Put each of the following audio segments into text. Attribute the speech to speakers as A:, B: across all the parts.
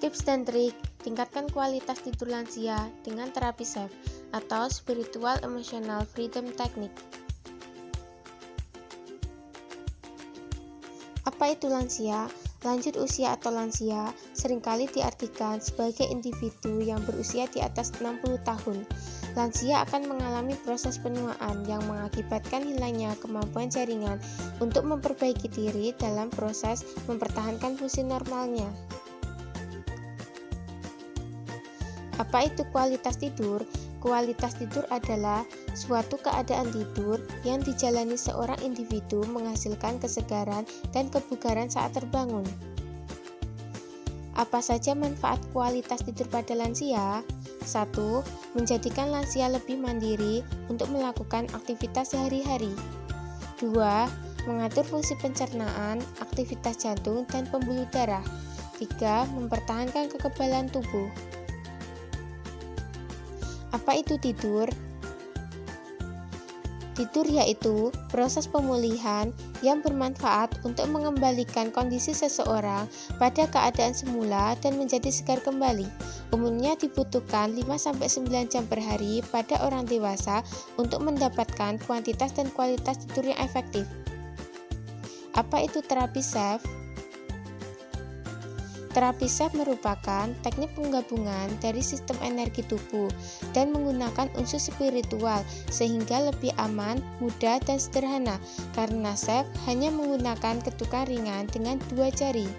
A: Tips dan trik, tingkatkan kualitas tidur lansia dengan terapi SEF atau Spiritual Emotional Freedom Technique. Apa itu lansia? Lanjut usia atau lansia seringkali diartikan sebagai individu yang berusia di atas 60 tahun. Lansia akan mengalami proses penuaan yang mengakibatkan hilangnya kemampuan jaringan untuk memperbaiki diri dalam proses mempertahankan fungsi normalnya. Apa itu kualitas tidur? Kualitas tidur adalah suatu keadaan tidur yang dijalani seorang individu menghasilkan kesegaran dan kebugaran saat terbangun. Apa saja manfaat kualitas tidur pada lansia? 1. Menjadikan lansia lebih mandiri untuk melakukan aktivitas sehari-hari. 2. Mengatur fungsi pencernaan, aktivitas jantung, dan pembuluh darah. 3. Mempertahankan kekebalan tubuh. Apa itu tidur? Tidur yaitu proses pemulihan yang bermanfaat untuk mengembalikan kondisi seseorang pada keadaan semula dan menjadi segar kembali. Umumnya dibutuhkan 5-9 jam per hari pada orang dewasa untuk mendapatkan kuantitas dan kualitas tidur yang efektif. Apa itu terapi SEF? Terapi SEF merupakan teknik penggabungan dari sistem energi tubuh dan menggunakan unsur spiritual sehingga lebih aman, mudah, dan sederhana karena SEF hanya menggunakan ketukan ringan dengan 2 jari.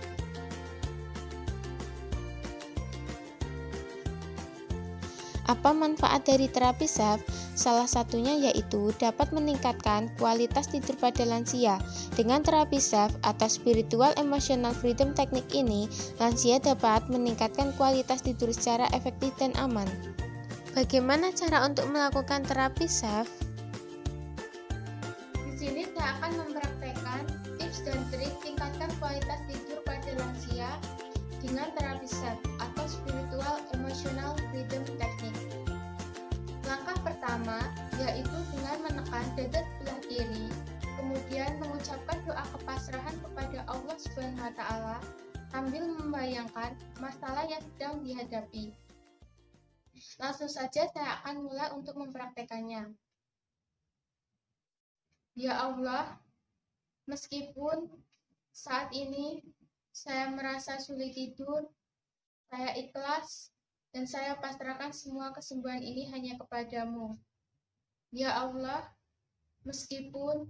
A: Apa manfaat dari terapi SEF? Salah satunya yaitu dapat meningkatkan kualitas tidur pada lansia. Dengan terapi SEF atau Spiritual Emotional Freedom Technique ini, lansia dapat meningkatkan kualitas tidur secara efektif dan aman. Bagaimana cara untuk melakukan terapi SEF? Di sini saya akan mempraktekkan tips dan trik tingkatkan kualitas tidur pada lansia dengan terapi SEF atau Spiritual Emotional Freedom Technique. Langkah pertama yaitu dengan menekan dada sebelah kiri, kemudian mengucapkan doa kepasrahan kepada Allah Subhanahu wa Ta'ala sambil membayangkan masalah yang sedang dihadapi. Langsung saja saya akan mulai untuk mempraktekannya. Ya Allah, meskipun saat ini saya merasa sulit tidur, saya ikhlas dan saya pasrahkan semua kesembuhan ini hanya kepadamu. Ya Allah, meskipun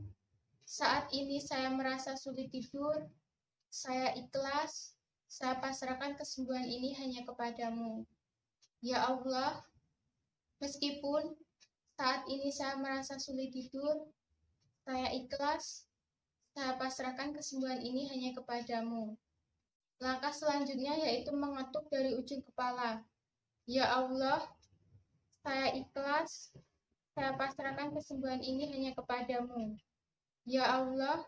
A: saat ini saya merasa sulit tidur, saya ikhlas, saya pasrahkan kesembuhan ini hanya kepadamu. Ya Allah, meskipun saat ini saya merasa sulit tidur, saya ikhlas, saya pasrahkan kesembuhan ini hanya kepadamu. Langkah selanjutnya yaitu mengetuk dari ujung kepala. Ya Allah, saya ikhlas, saya pasrahkan kesembuhan ini hanya kepadamu. Ya Allah,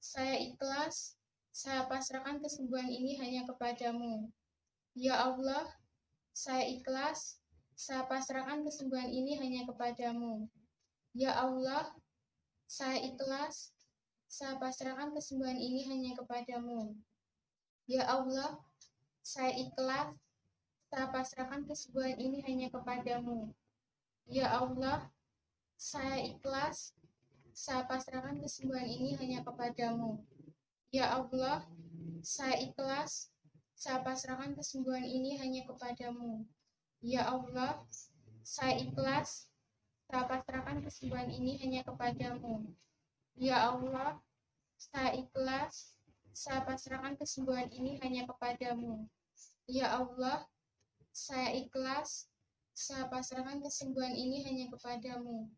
A: saya ikhlas, saya pasrahkan kesembuhan ini hanya kepadamu. Ya Allah, saya ikhlas, saya pasrahkan kesembuhan ini hanya kepadamu. Ya Allah, saya ikhlas, saya pasrahkan kesembuhan ini hanya kepadamu. Ya Allah, saya ikhlas, saya pasrahkan kesembuhan ini hanya kepadamu. Ya Allah, saya ikhlas, saya pasrahkan kesembuhan ini hanya kepadamu. Ya Allah, saya ikhlas, saya pasrahkan kesembuhan ini hanya kepadamu. Ya Allah, saya ikhlas, saya pasrahkan kesembuhan ini hanya kepadamu. Ya Allah, saya ikhlas, saya pasrahkan kesembuhan ini hanya kepadamu. Ya Allah, saya ikhlas, saya pasrahkan kesembuhan ini hanya kepadamu.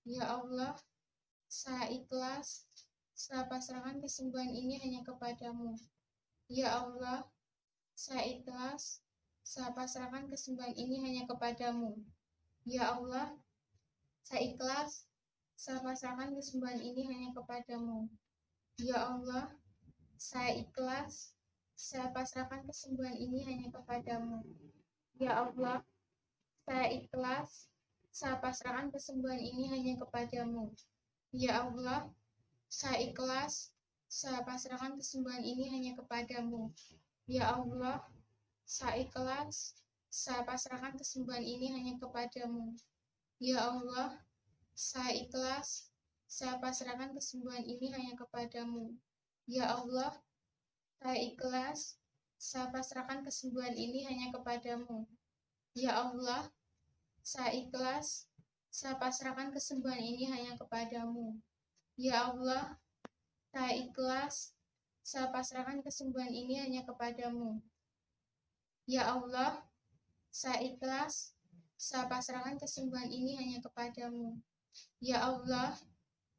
A: Ya Allah, saya ikhlas, saya pasrahkan kesembuhan ini hanya kepadamu. Ya Allah, saya ikhlas, saya pasrahkan kesembuhan ini hanya kepadamu. Ya Allah, saya ikhlas, saya pasrahkan kesembuhan ini hanya kepadamu. Ya Allah, saya ikhlas, saya pasrahkan kesembuhan ini hanya kepadamu. Ya Allah, saya ikhlas, saya pasrahkan kesembuhan ini hanya kepadamu. Ya Allah, saya ikhlas, saya pasrahkan kesembuhan ini hanya kepadamu. Ya Allah, saya ikhlas, saya pasrahkan kesembuhan ini hanya kepadamu. Ya Allah, saya ikhlas, saya pasrahkan kesembuhan ini hanya kepadamu. Ya Allah, saya ikhlas, saya pasrahkan kesembuhan ini hanya kepadamu. Ya Allah, saya ikhlas, saya pasrahkan kesembuhan ini hanya kepadamu. Ya Allah, saya ikhlas, saya pasrahkan kesembuhan ini hanya kepadamu. Ya Allah, saya ikhlas, saya pasrahkan kesembuhan ini hanya kepadamu. Ya Allah,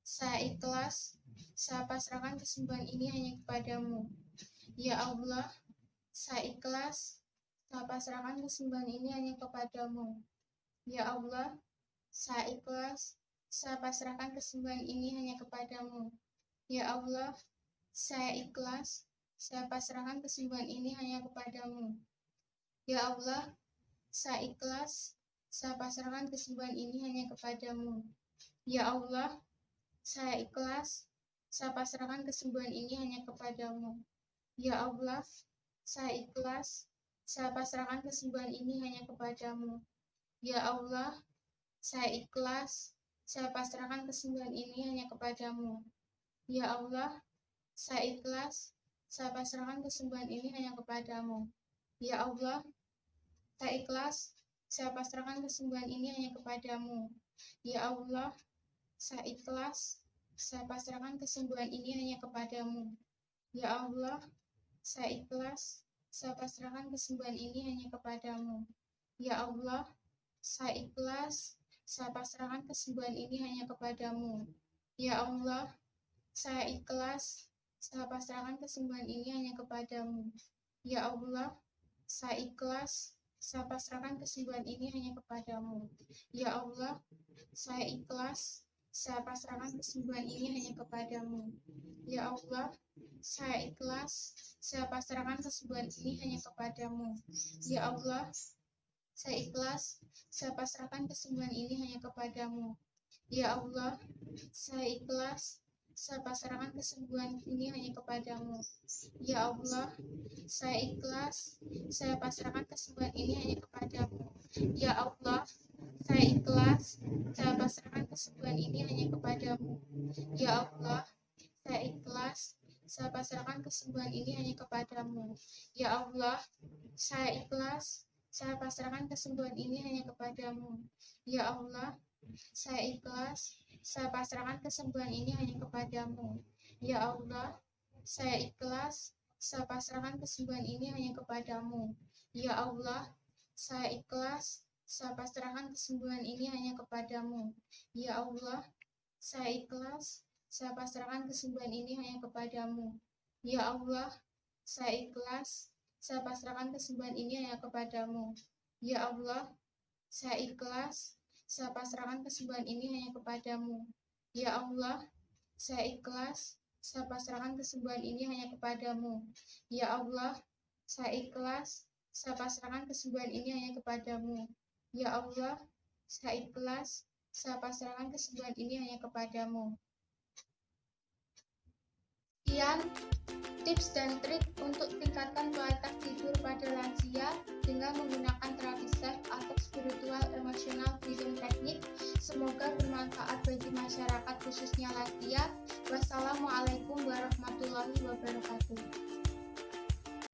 A: saya ikhlas, saya pasrahkan kesembuhan ini hanya kepadamu. Ya Allah, saya ikhlas, saya pasrahkan kesembuhan ini hanya kepadamu. Ya Allah, saya ikhlas, saya pasrahkan kesembuhan ini hanya kepadamu. Ya Allah, saya ikhlas, saya pasrahkan kesembuhan ini hanya kepadamu. Ya Allah, saya ikhlas, saya pasrahkan kesembuhan ini hanya kepadamu. Ya Allah, saya ikhlas, saya pasrahkan kesembuhan ini hanya kepadamu. Ya Allah, saya ikhlas, saya pasrahkan kesembuhan ini hanya kepadamu. Ya Allah, saya ikhlas, saya pasrahkan kesembuhan ini hanya kepadamu. Ya Allah, saya ikhlas, saya pasrahkan kesembuhan ini hanya kepadamu. Ya Allah, saya ikhlas, saya pasrahkan kesembuhan ini hanya kepadamu. Ya Allah, saya ikhlas, saya pasrahkan kesembuhan ini hanya kepadamu. Ya Allah, saya ikhlas, saya pasrahkan kesembuhan ini hanya kepadamu. Ya Allah, saya ikhlas, saya pasrahkan kesembuhan ini hanya kepadamu. Ya Allah, saya ikhlas, saya pasrahkan kesembuhan ini hanya kepadamu. Ya Allah, saya ikhlas, saya pasrahkan kesembuhan ini hanya kepadamu. Ya Allah, saya ikhlas, saya pasrahkan kesembuhan ini hanya kepadamu. Ya Allah, saya ikhlas, saya pasrahkan kesembuhan ini hanya kepadamu. Ya Allah, saya ikhlas, saya pasrahkan kesembuhan ini hanya kepadamu. Ya Allah, saya ikhlas, saya pasrahkan kesembuhan ini hanya kepadamu. Ya Allah, saya ikhlas, saya pasrahkan kesembuhan ini hanya kepadamu. Ya Allah, saya ikhlas, saya pasrahkan kesembuhan ini hanya kepadamu. Ya Allah, saya ikhlas, saya pasrahkan kesembuhan ini hanya kepadamu. Ya Allah, saya ikhlas, saya pasrahkan kesembuhan ini hanya kepadamu. Ya Allah, saya ikhlas, saya pasrahkan kesembuhan ini hanya kepadamu. Ya Allah, saya ikhlas, saya pasrahkan kesembuhan ini hanya kepadamu. Ya Allah, saya ikhlas, saya pasrahkan kesembuhan ini hanya kepadamu. Ya Allah, saya ikhlas, saya pasrahkan kesembuhan ini hanya kepadamu. Ya Allah, saya ikhlas, saya pasrahkan kesembuhan ini hanya kepadamu. Ya Allah, saya ikhlas, saya pasrahkan kesembuhan ini hanya kepadamu. Ya Allah, saya ikhlas, saya pasrahkan kesembuhan ini hanya kepadamu. Ya Allah, saya ikhlas, saya pasrahkan kesembuhan ini hanya kepadamu. Ya Allah, saya ikhlas, saya pasrahkan kesembuhan ini hanya kepadamu. Sekian tips dan trik untuk tingkatkan kualitas tidur pada lansia dengan menggunakan terapi self atau spiritual emotional freedom technique. Semoga bermanfaat bagi masyarakat khususnya lansia. Wassalamualaikum warahmatullahi wabarakatuh.